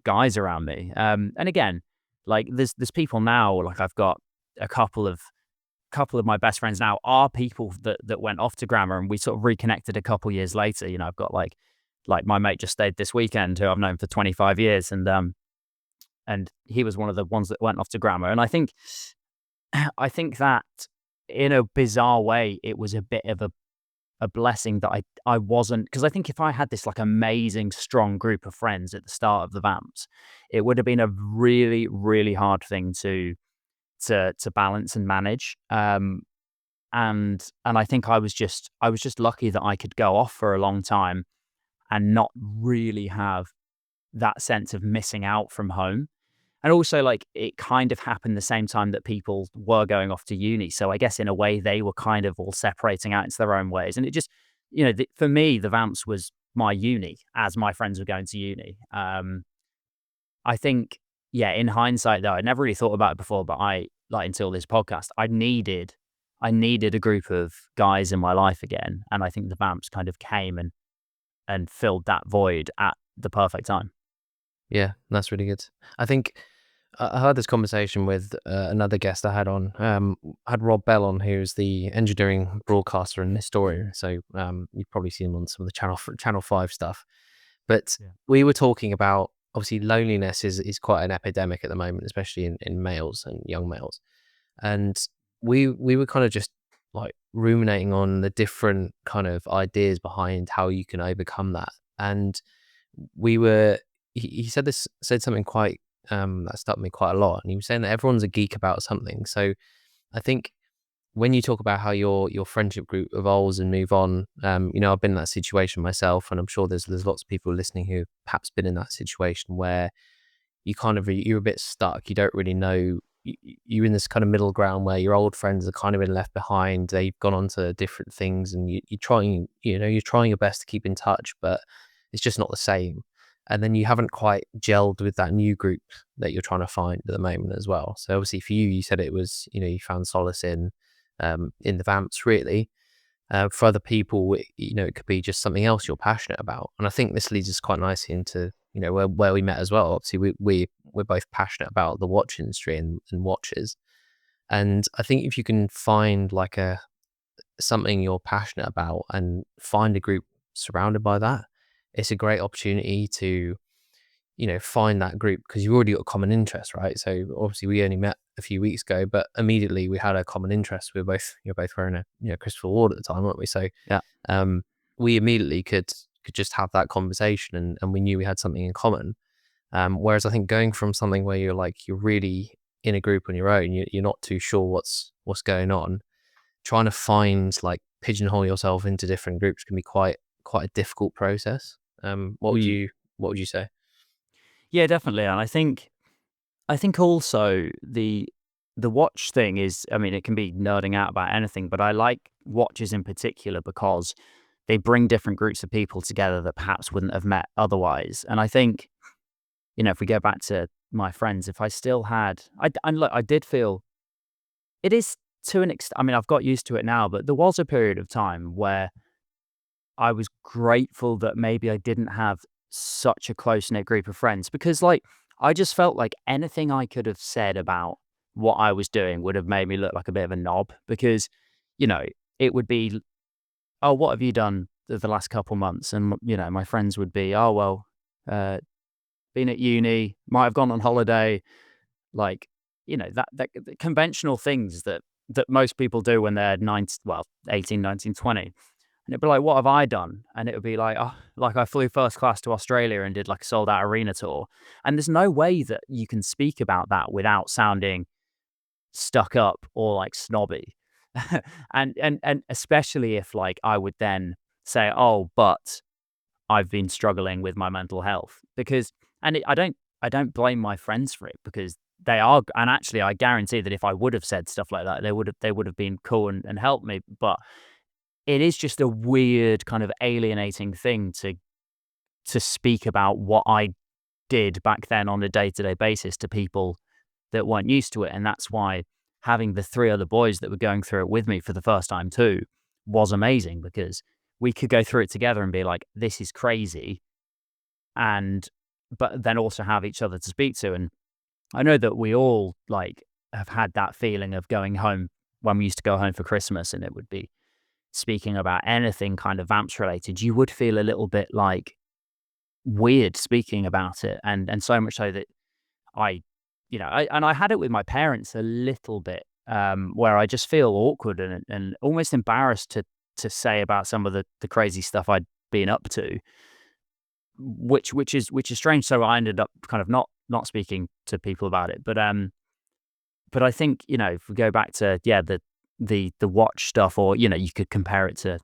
guys around me. And again, like there's people now, like I've got a couple of my best friends now are people that went off to grammar, and we sort of reconnected a couple years later. I've got like my mate just stayed this weekend who I've known for 25 years, and he was one of the ones that went off to grammar. And I think that in a bizarre way, it was a bit of a blessing that I wasn't, because I think if I had this like amazing strong group of friends at the start of the Vamps, it would have been a really, really hard thing to balance and manage. And I think I was just lucky that I could go off for a long time and not really have that sense of missing out from home. And also, like, it kind of happened the same time that people were going off to uni. So I guess in a way they were kind of all separating out into their own ways. And it just, for me, the Vamps was my uni as my friends were going to uni. I think, yeah, in hindsight though, I never really thought about it before, but until this podcast, I needed a group of guys in my life again. And I think the Vamps kind of came and filled that void at the perfect time. Yeah, that's really good. I think I had this conversation with another guest I had on. Had Rob Bell on, who's the engineering broadcaster and historian. So you've probably seen him on some of the Channel 5 stuff. But Yeah. we were talking about, obviously loneliness is quite an epidemic at the moment, especially in males and young males. And we were kind of just like ruminating on the different kind of ideas behind how you can overcome that. And we were he said something quite that stuck with me quite a lot, and he was saying that everyone's a geek about something. So I think when you talk about how your friendship group evolves and move on, I've been in that situation myself, and I'm sure there's lots of people listening who perhaps been in that situation where you're a bit stuck. You don't really know. You're in this kind of middle ground where your old friends are kind of been left behind. They've gone on to different things, and you're trying your best to keep in touch, but it's just not the same. And then you haven't quite gelled with that new group that you're trying to find at the moment as well. So obviously for you, you said it was, you found solace in the Vamps really. For other people, it could be just something else you're passionate about. And I think this leads us quite nicely into, where we met as well. Obviously, we're both passionate about the watch industry and watches. And I think if you can find like something you're passionate about and find a group surrounded by that, it's a great opportunity to, find that group because you've already got a common interest, right? So obviously we only met a few weeks ago, but immediately we had a common interest. You're both wearing a, Christopher Ward at the time, weren't we? So Yeah. we immediately could just have that conversation, and we knew we had something in common. Whereas I think going from something where you're really in a group on your own, you're not too sure what's going on, trying to find like pigeonhole yourself into different groups can be quite a difficult process. Mm. What would you say? Yeah, definitely. And I think also the watch thing is, I mean, it can be nerding out about anything, but I like watches in particular because they bring different groups of people together that perhaps wouldn't have met otherwise. And I think, if we go back to my friends, if I still had, and look, I did feel it is to an extent. I mean, I've got used to it now, but there was a period of time where I was grateful that maybe I didn't have such a close knit group of friends because, like, I just felt like anything I could have said about what I was doing would have made me look like a bit of a knob because, you know, it would be, oh, what have you done the last couple months? And, my friends would be, oh, well, uh, been at uni, might have gone on holiday, like, that the conventional things that most people do when they're 18, 19, 20. And it'd be like, what have I done? And it would be like, oh, like I flew first class to Australia and did like a sold out arena tour. And there's no way that you can speak about that without sounding stuck up or like snobby. And especially if like I would then say, oh, but I've been struggling with my mental health because, I don't blame my friends for it because they are, and actually I guarantee that if I would have said stuff like that, they would have been cool and helped me. But it is just a weird kind of alienating thing to speak about what I did back then on a day-to-day basis to people that weren't used to it. And that's why having the three other boys that were going through it with me for the first time too was amazing because we could go through it together and be like, this is crazy. And, but then also have each other to speak to. And I know that we all like have had that feeling of going home when we used to go home for Christmas and it would be speaking about anything kind of Vamps related. You would feel a little bit like weird speaking about it. And so much so that I, I had it with my parents a little bit, where I just feel awkward and almost embarrassed to say about some of the crazy stuff I'd been up to, which is strange. So I ended up kind of not speaking to people about it. But I think, if we go back to the watch stuff, or you could compare it to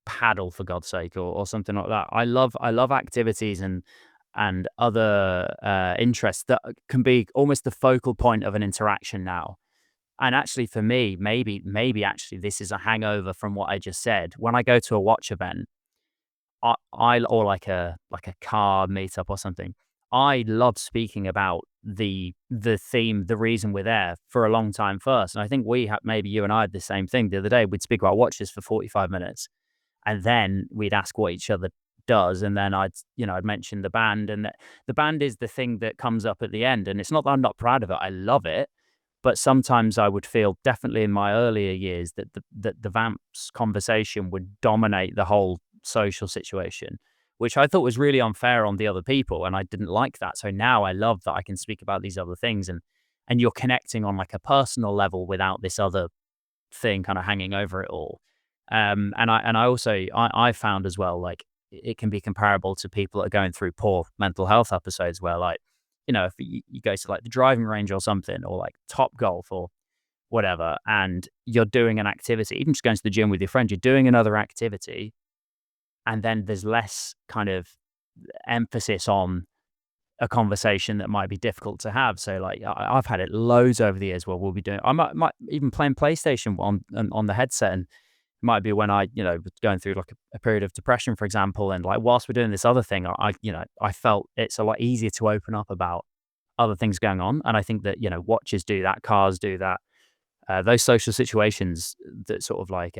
paddle for God's sake, or something like that. I love activities and other interests that can be almost the focal point of an interaction now. And actually, for me, maybe actually this is a hangover from what I just said. When I go to a watch event, I or like a car meetup or something, I love speaking about the theme, the reason we're there for a long time first. And I think maybe you and I had the same thing the other day. We'd speak about watches for 45 minutes, and then we'd ask what each other does, and then I'd mention the band, and the band is the thing that comes up at the end. And it's not that I'm not proud of it; I love it. But sometimes I would feel, definitely in my earlier years, that the Vamps conversation would dominate the whole social situation, which I thought was really unfair on the other people, and I didn't like that. So now I love that I can speak about these other things, and you're connecting on like a personal level without this other thing kind of hanging over it all. And I also I found as well, like, it can be comparable to people that are going through poor mental health episodes where, like, if you go to like the driving range or something, or like Top Golf or whatever, and you're doing an activity, even just going to the gym with your friend, you're doing another activity, and then there's less kind of emphasis on a conversation that might be difficult to have. So, like, I've had it loads over the years where we'll be doing, I might even playing PlayStation on the headset, and it might be when I, was going through like a period of depression, for example, and like whilst we're doing this other thing, I felt it's a lot easier to open up about other things going on. And I think that, watches do that, cars do that. Those social situations that sort of like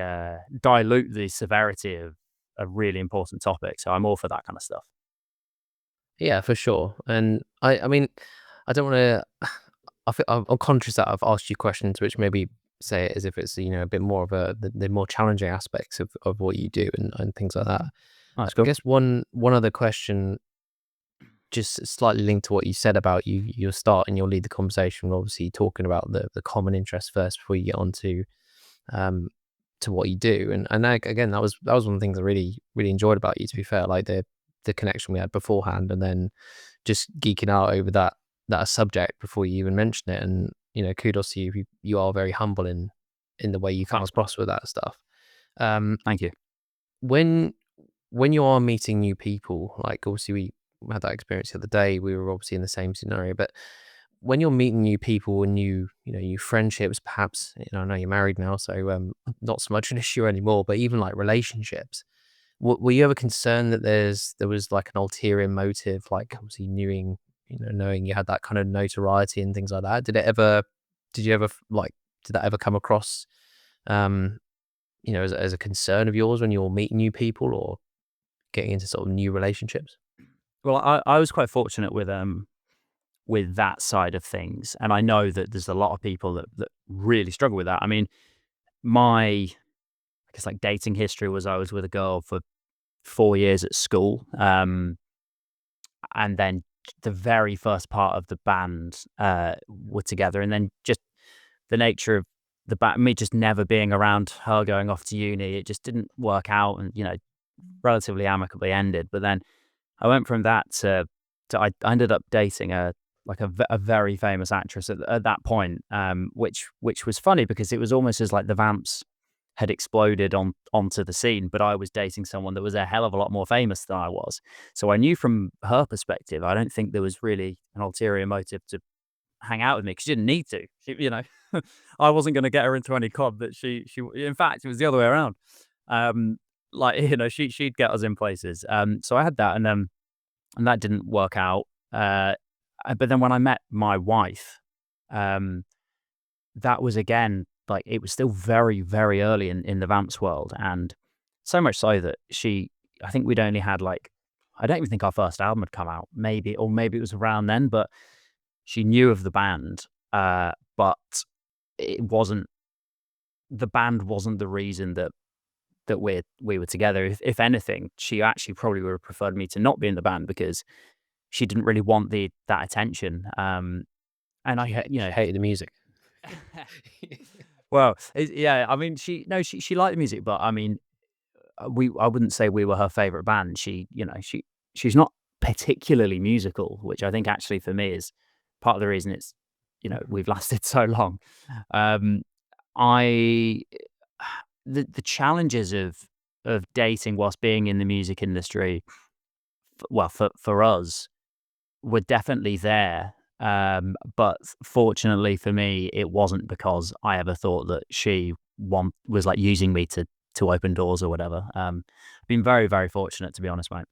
dilute the severity of a really important topic. So I'm all for that kind of stuff. Yeah, for sure. And I mean, I don't want to. I'm conscious that I've asked you questions which maybe say it as if it's a bit more of the more challenging aspects of what you do and things like that. Oh, that's I cool. guess one other question, just slightly linked to what you said about you'll start and you'll lead the conversation, obviously talking about the common interest first before you get on um to what you do. And again, that was one of the things I really really enjoyed about you, to be fair, like the connection we had beforehand, and then just geeking out over that subject before you even mention it. And kudos to you. You are very humble in the way you come Thanks. across with that stuff. um Thank you. when when you are meeting new people, like obviously we had that experience the other day, we were obviously in the same scenario, but when you're meeting new people and new friendships, perhaps, I know you're married now, so not so much an issue anymore, but even like relationships, were you ever concerned that there was like an ulterior motive, like obviously knowing you had that kind of notoriety and things like that? Did you ever did that ever come across, um, as a concern of yours when you're meeting new people or getting into sort of new relationships? Well, I was quite fortunate with that side of things, and I know that there's a lot of people that really struggle with that. I mean, my I guess like dating history was I was with a girl for 4 years at school, and then the very first part of the band were together, and then just the nature of the band, me just never being around her going off to uni, it just didn't work out, and relatively amicably ended. But then I went from that to I ended up dating a very famous actress at that point, which was funny because it was almost as like the Vamps had exploded onto the scene, but I was dating someone that was a hell of a lot more famous than I was. So I knew from her perspective, I don't think there was really an ulterior motive to hang out with me because she didn't need to. I wasn't going to get her into any club that she. In fact, it was the other way around. Um, she'd get us in places. So I had that, and that didn't work out. But then when I met my wife, um, that was again like it was still very, very early in the Vamps world, and so much so that I think we'd only had like, I don't even think our first album had come out, maybe it was around then, but she knew of the band, but it wasn't the band wasn't the reason that we were together. If anything, she actually probably would have preferred me to not be in the band because she didn't really want that attention. And I, She hated the music. well, yeah, I mean, she liked the music, but I mean, I wouldn't say we were her favorite band. She's not particularly musical, which I think actually for me is part of the reason we've lasted so long. Um, I the challenges of dating whilst being in the music industry, well, for us, were definitely there. But fortunately for me, it wasn't because I ever thought that she was like using me to open doors or whatever. I've been very, very fortunate, to be honest, mate.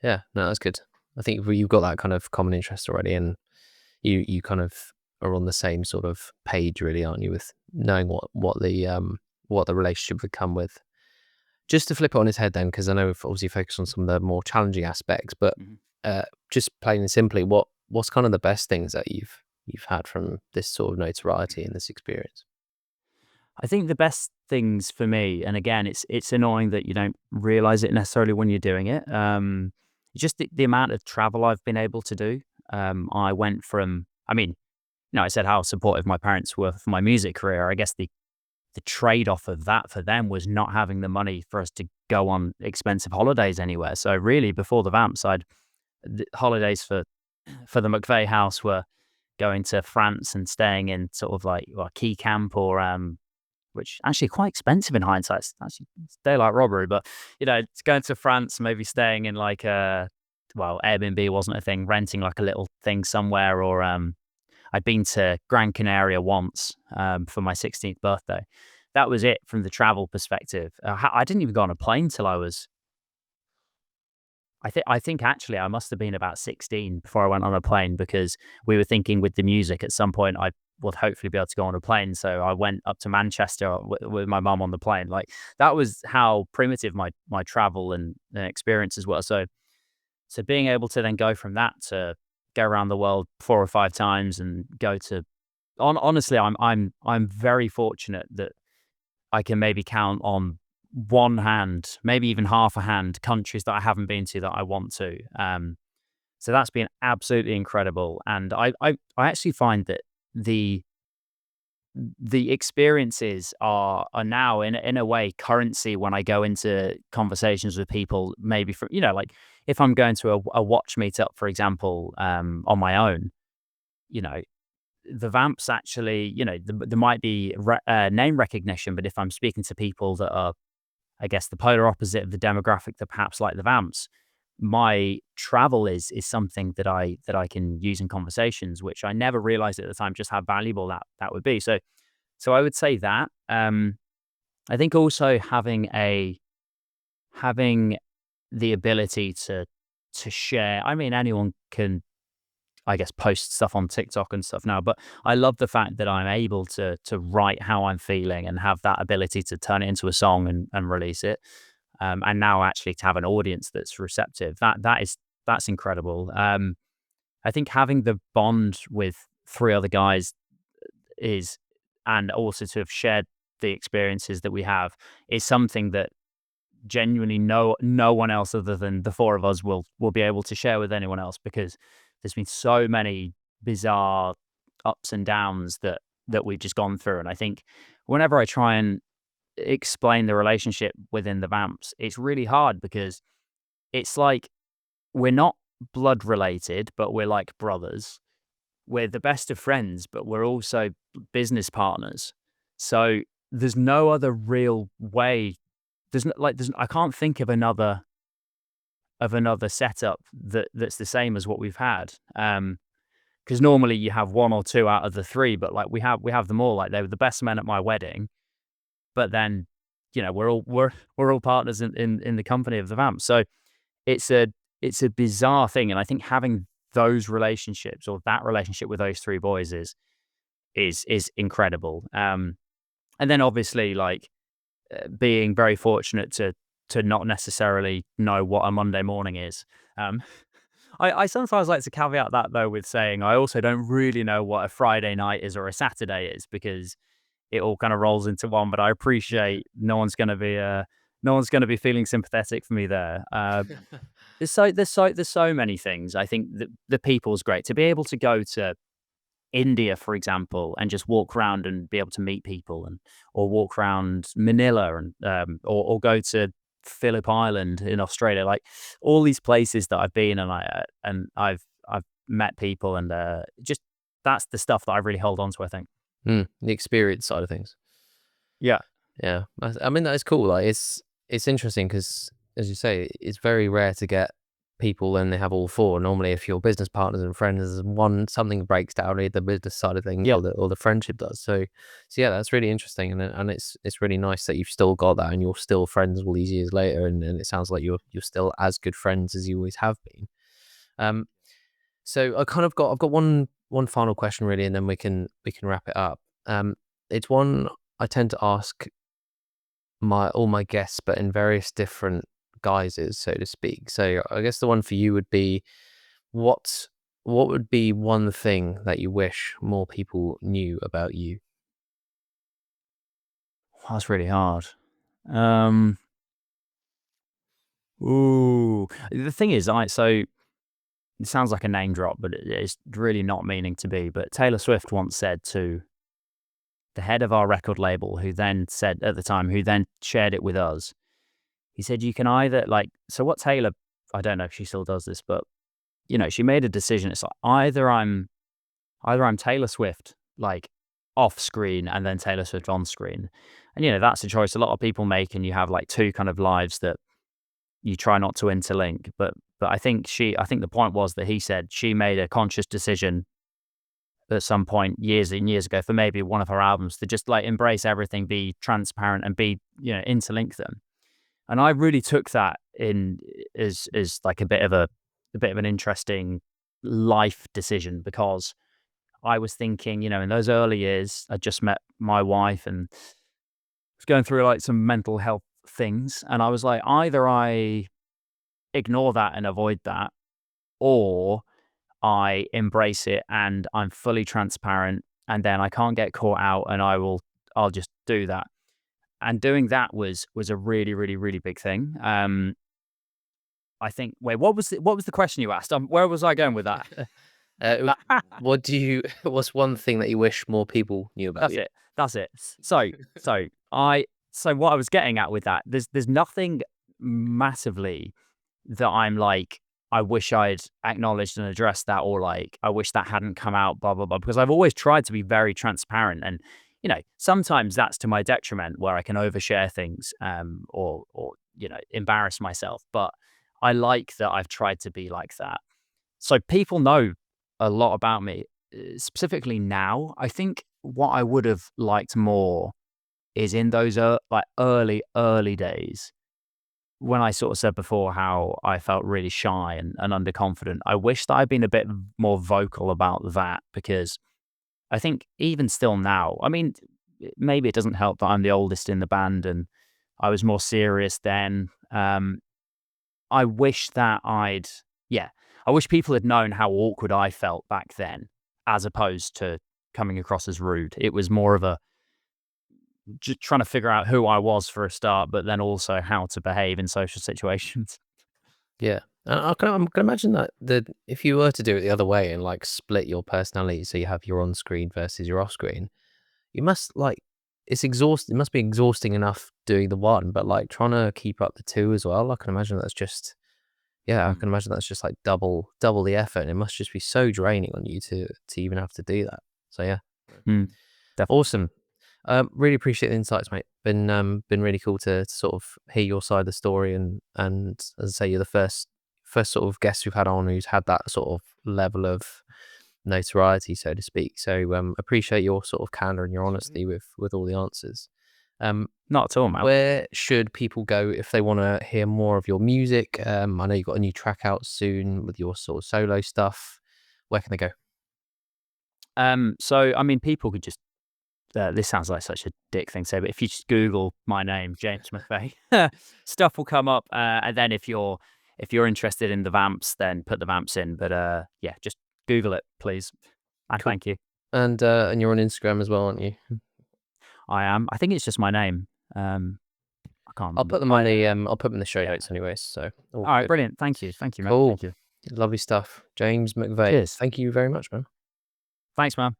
Yeah, no, that's good. I think you've got that kind of common interest already, and you kind of are on the same sort of page, really, aren't you, with knowing what the relationship would come with. Just to flip it on its head, then, because I know we've obviously focused on some of the more challenging aspects, but Mhm. just plain and simply, what's kind of the best things that you've had from this sort of notoriety and this experience? I think the best things for me, and again, it's annoying that you don't realize it necessarily when you're doing it. Just the amount of travel I've been able to do. I went from, I mean, I said how supportive my parents were for my music career. I guess the trade off of that for them was not having the money for us to go on expensive holidays anywhere. So really, before the Vamps, the holidays for the McVey house were going to France and staying in sort of like a key camp or which actually quite expensive in hindsight. It's daylight robbery, but it's going to France, maybe staying in like Airbnb wasn't a thing, renting like a little thing somewhere, or I'd been to Gran Canaria once for my 16th birthday. That was it from the travel perspective. I didn't even go on a plane till I was. I think actually I must have been about 16 before I went on a plane because we were thinking with the music at some point I would hopefully be able to go on a plane. So I went up to Manchester with my mum on the plane. Like that was how primitive my travel and experiences were. So being able to then go from that to go around the world 4 or 5 times and go to honestly, I'm very fortunate that I can maybe count on one hand, maybe even half a hand, countries that I haven't been to that I want to. So that's been absolutely incredible, and I actually find that the experiences are now in a way currency when I go into conversations with people. Maybe from like if I'm going to a watch meetup, for example, on my own, you know the Vamps actually, there might be name recognition, but if I'm speaking to people that are, I guess, the polar opposite of the demographic that perhaps like the Vamps, my travel is something that I can use in conversations, which I never realized at the time just how valuable that would be. So I would say that. I think also having the ability to share. I mean, anyone can, I guess, post stuff on TikTok and stuff now, but I love the fact that I'm able to write how I'm feeling and have that ability to turn it into a song and release it. And now actually to have an audience that's receptive, that's incredible. I think having the bond with three other guys is, and also to have shared the experiences that we have, is something that genuinely no one else other than the four of us will be able to share with anyone else, because there's been so many bizarre ups and downs that we've just gone through. And I think whenever I try and explain the relationship within the Vamps, it's really hard, because it's like we're not blood related, but we're like brothers. We're the best of friends, but we're also business partners. So there's no other real way. I can't think of another setup that's the same as what we've had. Because normally you have one or two out of the three, but like we have them all. Like they were the best men at my wedding, but then we're all partners in the company of the Vamps. So it's a bizarre thing, and I think having those relationships, or that relationship with those three boys, is incredible. And then obviously like being very fortunate to not necessarily know what a Monday morning is. I sometimes like to caveat that though with saying I also don't really know what a Friday night is or a Saturday is, because it all kind of rolls into one. But I appreciate no one's going to be feeling sympathetic for me there. There's so many things. I think the people's great. To be able to go to India, for example, and just walk around and be able to meet people, or walk around Manila, and or go to Phillip Island in Australia, like all these places that I've been, and I've met people, and just that's the stuff that I really hold on to, I think. The experience side of things. Yeah. Yeah, I mean, that is cool. Like it's interesting because, as you say, it's very rare to get people and they have all four. Normally, if you're business partners and friends, something breaks down, either the business side of things, Yeah. or the friendship does. So yeah, that's really interesting, and it's really nice that you've still got that and you're still friends all these years later, and it sounds like you're still as good friends as you always have been. So I've got one final question really, and then we can wrap it up. It's one I tend to ask all my guests, but in various different guises, so to speak. So I guess the one for you would be, what would be one thing that you wish more people knew about you? That's really hard. Ooh, the thing is, so it sounds like a name drop, but it's really not meaning to be. But Taylor Swift once said to the head of our record label, who then shared it with us, he said, you can either so what Taylor, I don't know if she still does this, but she made a decision. It's like either I'm Taylor Swift, like off screen, and then Taylor Swift on screen. And that's a choice a lot of people make, and you have like two kind of lives that you try not to interlink. But I think the point was that he said she made a conscious decision at some point years and years ago for maybe one of her albums to just like embrace everything, be transparent, and be interlink them. And I really took that in as like a bit of an interesting life decision, because I was thinking, in those early years, I just met my wife and was going through like some mental health things, and I was like, either I ignore that and avoid that, or I embrace it and I'm fully transparent, and then I can't get caught out, and I'll just do that. And doing that was a really, really, really big thing. I think. Wait, what was the question you asked? Where was I going with that? What's one thing that you wish more people knew about you? That's it. So what I was getting at with that, there's nothing massively that I'm like, I wish I'd acknowledged and addressed that, or like, I wish that hadn't come out, blah, blah, blah, because I've always tried to be very transparent. And, sometimes that's to my detriment, where I can overshare things, or embarrass myself. But I like that I've tried to be like that. So people know a lot about me, specifically now. I think what I would have liked more is in those like early days when I sort of said before how I felt really shy and underconfident. I wish that I'd been a bit more vocal about that, because I think even still now, I mean, maybe it doesn't help that I'm the oldest in the band and I was more serious then. I wish that yeah, I wish people had known how awkward I felt back then, as opposed to coming across as rude. It was more of a just trying to figure out who I was for a start, but then also how to behave in social situations. Yeah. I can imagine that if you were to do it the other way and like split your personality, so you have your on screen versus your off screen, you must like it's exhausting. It must be exhausting enough doing the one, but like trying to keep up the two as well. I can imagine that's just yeah. I Mm, can imagine that's just like double the effort, and it must just be so draining on you to even have to do that. So yeah, mm, definitely. awesome. Really appreciate the insights, mate. Been really cool to sort of hear your side of the story, and as I say, you're the first sort of guest we've had on who's had that sort of level of notoriety, so to speak. So appreciate your sort of candor and your honesty with all the answers. Um, Not at all, man. where should people go if they want to hear more of your music? I know you've got a new track out soon with your sort of solo stuff. Where can they go? So I mean, people could just this sounds like such a dick thing to say, but if you just Google my name, James McVey, stuff will come up. And then if you're interested in the Vamps, then put the Vamps in. But yeah, just Google it, please. And Cool. thank you. And you're on Instagram as well, aren't you? I am. I think it's just my name. I can't I'll remember. put them on the I'll put them in the show notes anyways. So all All right, good. brilliant. Thank you. Thank you, man. Cool. Thank you. Lovely stuff. James McVey. Cheers. Thank you very much, man. Thanks, man.